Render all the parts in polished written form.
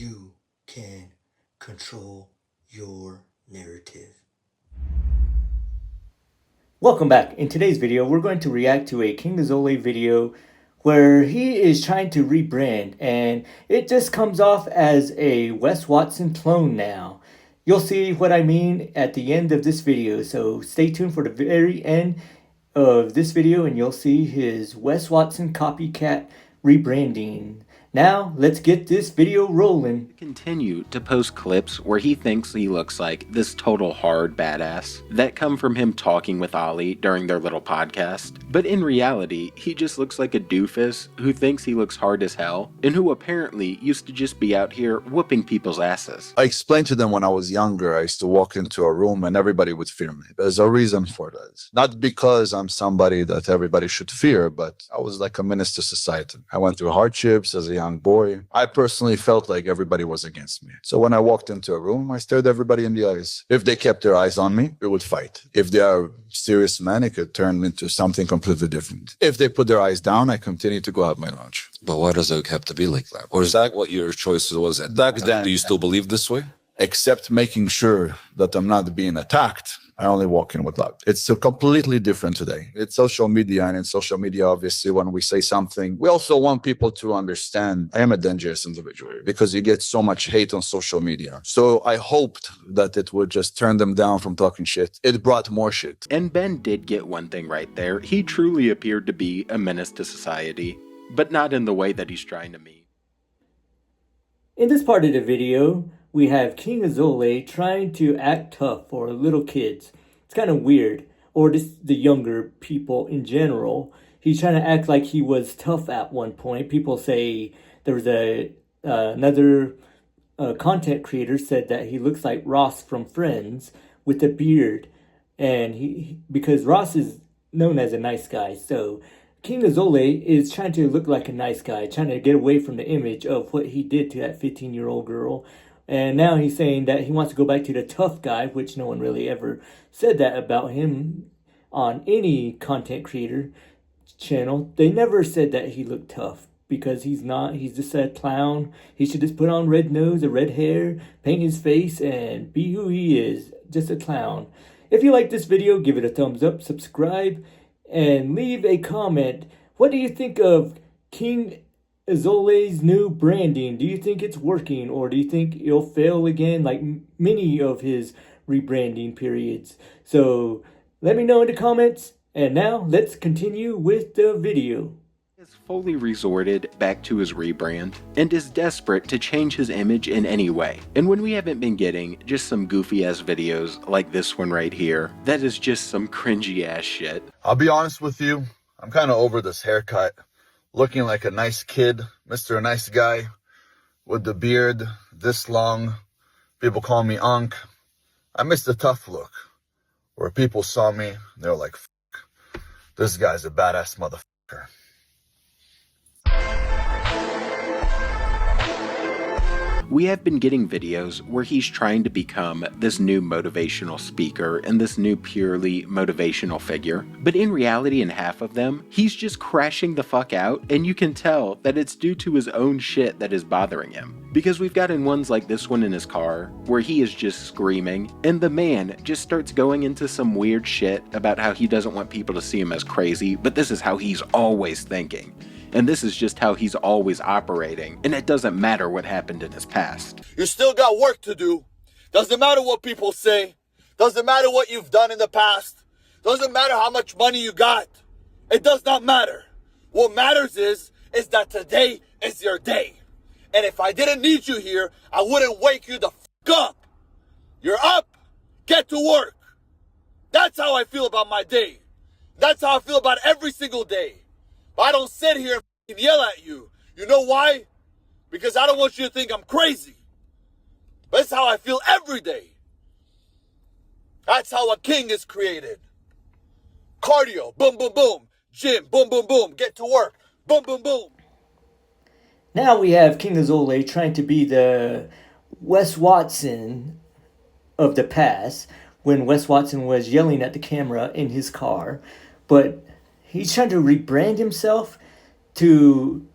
you can control your narrative. Welcome back. In today's video, we're going to react to a KingAzoulay video where he is trying to rebrand, and it just comes off as a Wes Watson clone now. You'll see what I mean at the end of this video, so stay tuned for the very end of this video and you'll see his Wes Watson copycat rebranding. Now, let's get this video rolling. Continue to post clips where he thinks he looks like this total hard badass that come from him talking with Ollie during their little podcast. But in reality, he just looks like a doofus who thinks he looks hard as hell and who apparently used to just be out here whooping people's asses. I explained to them when I was younger, I used to walk into a room and everybody would fear me. There's a reason for that. Not because I'm somebody that everybody should fear, but I was like a menace to society. I went through hardships as a young boy. I personally felt like everybody was against me. So when I walked into a room, I stared everybody in the eyes. If they kept their eyes on me, we would fight. If they are serious men, it could turn into something completely different. If they put their eyes down, I continued to go out my lunch. But why does it have to be like that? Or is that what your choice was at Back that time? then, Do you still believe this way? except making sure that I'm not being attacked, I only walk in with love. It's so completely different today. It's social media, and in social media, obviously, when we say something, we also want people to understand I am a dangerous individual because you get so much hate on social media. So I hoped that it would just turn them down from talking shit. It brought more shit. And Ben did get one thing right there. He truly appeared to be a menace to society, but not in the way that he's trying to mean. In this part of the video, we have KingAzoulay trying to act tough for little kids. It's kind of weird. Or just the younger people in general. He's trying to act like he was tough at one point. People say there was another content creator said that he looks like Ross from Friends with a beard. And because Ross is known as a nice guy, so KingAzoulay is trying to look like a nice guy, trying to get away from the image of what he did to that 15-year-old girl. And now he's saying that he wants to go back to the tough guy, which no one really ever said that about him on any content creator channel. They never said that he looked tough, because he's not. He's just a clown. He should just put on red nose and red hair, paint his face, and be who he is, just a clown. If you like this video, give it a thumbs up, subscribe, and leave a comment. What do you think of KingAzoulay's new branding? Do you think it's working, or do you think it'll fail again like many of his rebranding periods? So let me know in the comments. And now let's continue with the video. He has fully resorted back to his rebrand and is desperate to change his image in any way. And when we haven't been getting just some goofy ass videos like this one right here, that is just some cringy ass shit. I'll be honest with you, I'm kind of over this haircut. Looking like a nice kid, Mr. Nice Guy, with the beard this long. People call me Unc. I miss the tough look, where people saw me, they were like, "F***, this guy's a badass motherfucker." We have been getting videos where he's trying to become this new motivational speaker and this new purely motivational figure, but in reality in half of them, he's just crashing the fuck out, and you can tell that it's due to his own shit that is bothering him. Because we've gotten ones like this one in his car, where he is just screaming, and the man just starts going into some weird shit about how he doesn't want people to see him as crazy, but this is how he's always thinking. And this is just how he's always operating, and it doesn't matter what happened in his past. You still got work to do. Doesn't matter what people say. Doesn't matter what you've done in the past. Doesn't matter how much money you got. It does not matter. What matters is that today is your day. And if I didn't need you here, I wouldn't wake you the f*** up. You're up. Get to work. That's how I feel about my day. That's how I feel about every single day. But I don't sit here and yell at you. You know why? Because I don't want you to think I'm crazy. That's how I feel every day. That's how a king is created. Cardio, boom, boom, boom. Gym, boom, boom, boom. Get to work, boom, boom, boom. Now we have KingAzoulay trying to be the Wes Watson of the past, when Wes Watson was yelling at the camera in his car. But he's trying to rebrand himself to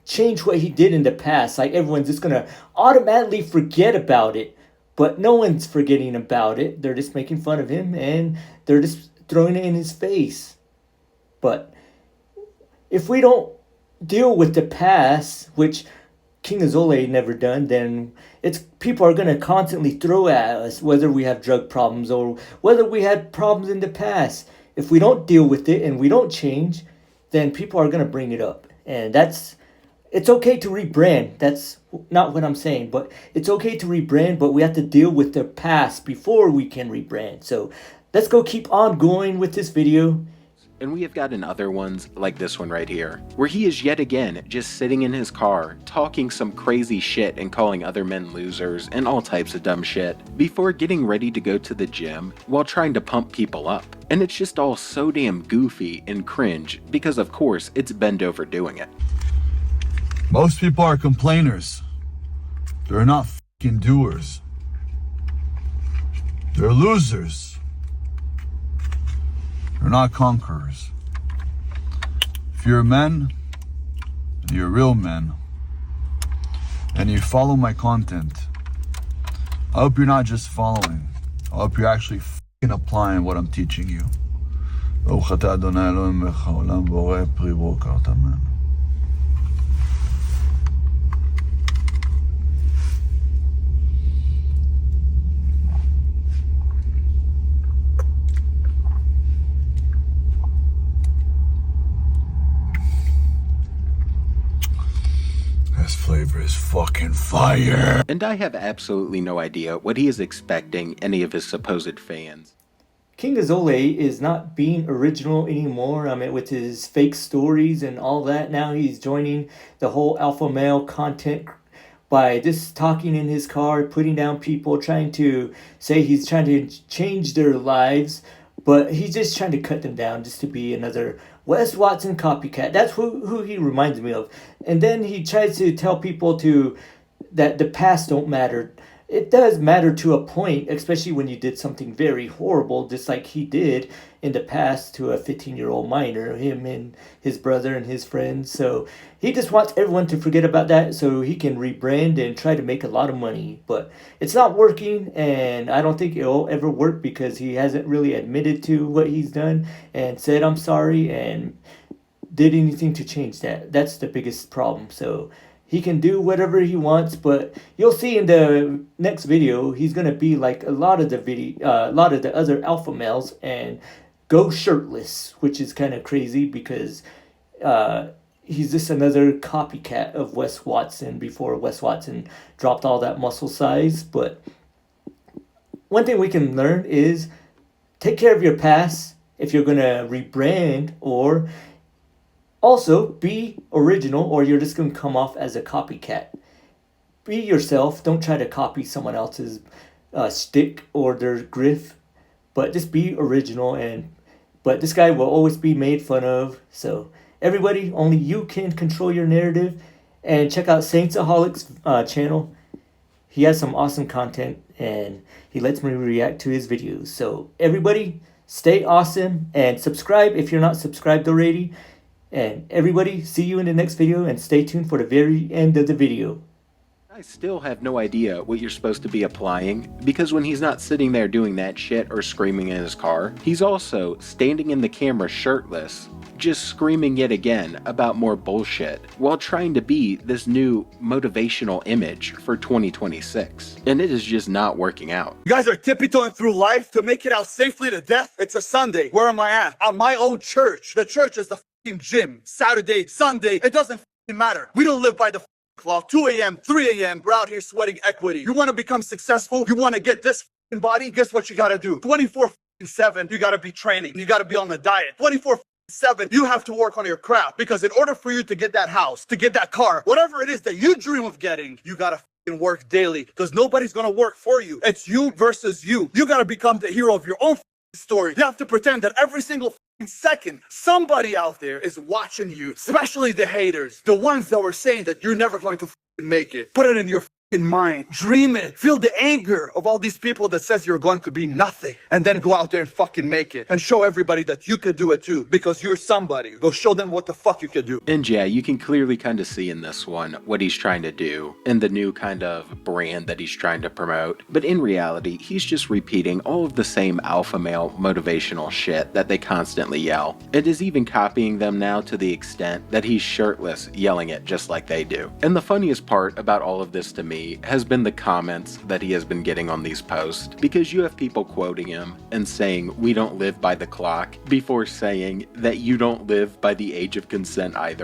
change what he did in the past. Like everyone's just gonna automatically forget about it. But no one's forgetting about it. They're just making fun of him and they're just throwing it in his face. But if we don't deal with the past, which KingAzoulay never done, then it's people are gonna constantly throw at us whether we have drug problems or whether we had problems in the past. If we don't deal with it and we don't change, then people are gonna bring it up. And it's okay to rebrand. That's not what I'm saying, but it's okay to rebrand, but we have to deal with the past before we can rebrand. So let's go keep on going with this video. And we have gotten other ones like this one right here, where he is yet again just sitting in his car, talking some crazy shit and calling other men losers and all types of dumb shit, before getting ready to go to the gym while trying to pump people up. And it's just all so damn goofy and cringe, because of course it's bend over doing it. Most people are complainers. They're not fucking doers. They're losers. They're not conquerors. If you're a man, and you're real men, and you follow my content, I hope you're not just following. I hope you're actually fucking applying what I'm teaching you. This flavor is fucking fire. And I have absolutely no idea what he is expecting any of his supposed fans. KingAzoulay is not being original anymore. I mean, with his fake stories and all that. Now he's joining the whole alpha male content by just talking in his car, putting down people, trying to say he's trying to change their lives, but he's just trying to cut them down just to be another Wes Watson copycat. That's who he reminds me of. And then he tries to tell people that the past don't matter. It does matter to a point, especially when you did something very horrible, just like he did in the past to a 15-year-old minor, him and his brother and his friends. So he just wants everyone to forget about that so he can rebrand and try to make a lot of money. But it's not working, and I don't think it'll ever work because he hasn't really admitted to what he's done and said, I'm sorry, and did anything to change that. That's the biggest problem. So he can do whatever he wants, but you'll see in the next video, he's gonna be like a lot of the other alpha males and go shirtless, which is kind of crazy because he's just another copycat of Wes Watson before Wes Watson dropped all that muscle size. But one thing we can learn is take care of your past if you're gonna rebrand, or also, be original or you're just going to come off as a copycat. Be yourself. Don't try to copy someone else's stick or their griff, but just be original. But this guy will always be made fun of. So everybody, only you can control your narrative. And check out Saintahholic's channel. He has some awesome content and he lets me react to his videos. So everybody, stay awesome and subscribe if you're not subscribed already. And everybody, see you in the next video and stay tuned for the very end of the video. I still have no idea what you're supposed to be applying, because when he's not sitting there doing that shit or screaming in his car, he's also standing in the camera shirtless, just screaming yet again about more bullshit, while trying to be this new motivational image for 2026. And it is just not working out. You guys are tippy-toeing through life to make it out safely to death. It's a Sunday. Where am I at? At my own church. The church is the gym. Saturday, Sunday, it doesn't matter. We don't live by the clock. 2 a.m., 3 a.m., we're out here sweating equity. You want to become successful? You want to get this body? Guess what you got to do? 24/7, you got to be training. You got to be on the diet. 24/7, you have to work on your craft, because in order for you to get that house, to get that car, whatever it is that you dream of getting, you got to work daily, because nobody's going to work for you. It's you versus you. You got to become the hero of your own story. You have to pretend that every single second somebody out there is watching you, especially the haters, the ones that were saying that you're never going to make it. Put it in your in mind. Dream it. Feel the anger of all these people that says you're going to be nothing. And then go out there and fucking make it. And show everybody that you can do it too. Because you're somebody. Go show them what the fuck you can do. And yeah, you can clearly kind of see in this one what he's trying to do and the new kind of brand that he's trying to promote. But in reality, he's just repeating all of the same alpha male motivational shit that they constantly yell. And is even copying them now to the extent that he's shirtless yelling it just like they do. And the funniest part about all of this to me has been the comments that he has been getting on these posts, because you have people quoting him and saying we don't live by the clock before saying that you don't live by the age of consent either.